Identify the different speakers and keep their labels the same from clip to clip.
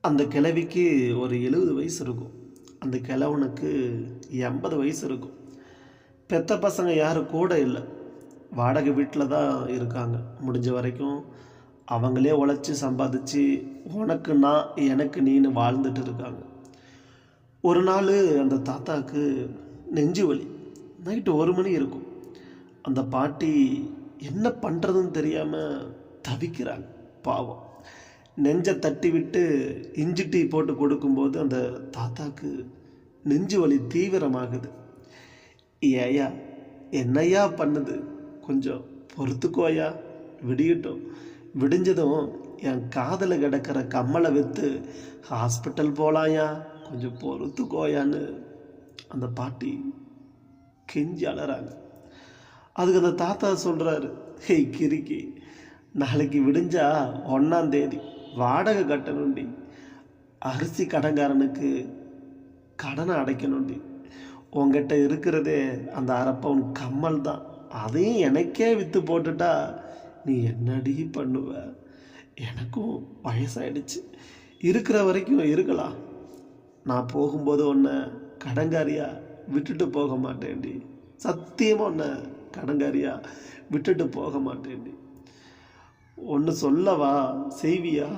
Speaker 1: அந்த கிழவிக்கு ஒரு 70 வயசு இருக்கும். அந்த கிழவனுக்கு 80 வயசு இருக்கும். பெத்த பசங்க யாரும் கூட இல்லை. வாடகை வீட்டில் தான் இருக்காங்க. முடிஞ்ச வரைக்கும் அவங்களே உழைச்சி சம்பாதிச்சு உனக்கு நான் எனக்கு நீன்னு வாழ்ந்துட்டு இருக்காங்க. ஒரு நாள் அந்த தாத்தாவுக்கு நெஞ்சு வலி. நைட்டு 1 மணி இருக்கும். அந்த பாட்டி என்ன பண்ணுறதுன்னு தெரியாமல் தவிக்கிறாங்க. பாவம். நெஞ்சை தட்டி விட்டு இஞ்சி டீ போட்டு கொடுக்கும்போது அந்த தாத்தாக்கு நெஞ்சு வலி தீவிரமாகுது. ஏயா என்னையா பண்ணுது, கொஞ்சம் பொறுத்துக்கோயா, விடியட்டும், விடிஞ்சதும் என் காதில் கிடக்கிற கம்மலை விற்று ஹாஸ்பிட்டல் போகலாயா, கொஞ்சம் பொறுத்துக்கோயான்னு அந்த பாட்டி கெஞ்சி அலறாங்க. அதுக்கு அந்த தாத்தா சொல்கிறாரு, ஹேய் கிறுக்கி, நாளைக்கு விடிஞ்சா 1ஆம் தேதி வாடகை கட்டணுண்டி, அரிசி கடன்காரனுக்கு கடனை அடைக்கணுண்டி, உங்ககிட்ட இருக்கிறதே அந்த 1/2 பவுன் கம்மல் தான், அதையும் எனக்கே விற்று போட்டுட்டா நீ என்னடி பண்ணுவ? எனக்கும் வயசாயிடுச்சு, இருக்கிற வரைக்கும் இருக்கலாம், நான் போகும்போது உன்னை கடங்காரியா விட்டுட்டு போக மாட்டேன்டி, சத்தியமாக உன்னை கடங்காரியா விட்டுட்டு போக மாட்டேன்டி. ஒன்று சொல்லவா, செய்வியா?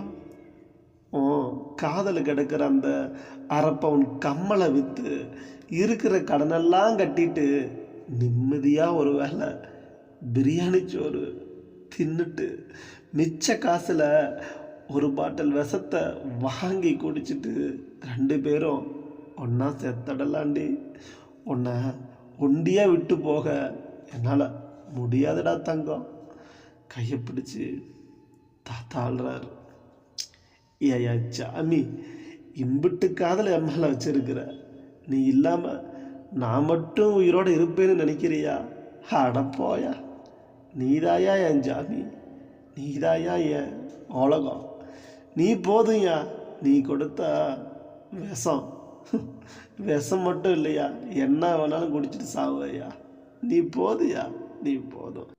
Speaker 1: ஓ காதல் கிடக்கிற அந்த 1/2 பவுன் கம்மலை விற்று இருக்கிற கடனெல்லாம் கட்டிட்டு நிம்மதியாக ஒரு வேளை பிரியாணி சோறு தின்னுட்டு மிச்ச காசில் ஒரு பாட்டில் விஷத்தை வாங்கி குடிச்சிட்டு 2 பேரும் ஒன்றா செத்தடலாண்டி. உன்னை ஒண்டியாக விட்டு போக என்னால் முடியாதுடா தங்கம். கையை பிடிச்சி தாத்தா ஆள்றாரு. ஏயா சாமி, இம்பிட்டு காதலை என் மேலே வச்சிருக்கிற, நீ இல்லாமல் நான் மட்டும் உயிரோடு இருப்பேன்னு நினைக்கிறியா? அடப்போயா, நீதாயா என் ஜாமி, நீதாயா என் உலகம், நீ போதும்யா. நீ கொடுத்தா விஷம், விஷம் மட்டும் இல்லையா, என்ன வேணாலும் குடிச்சிட்டு சாவையா, நீ போதுயா, நீ போதும்.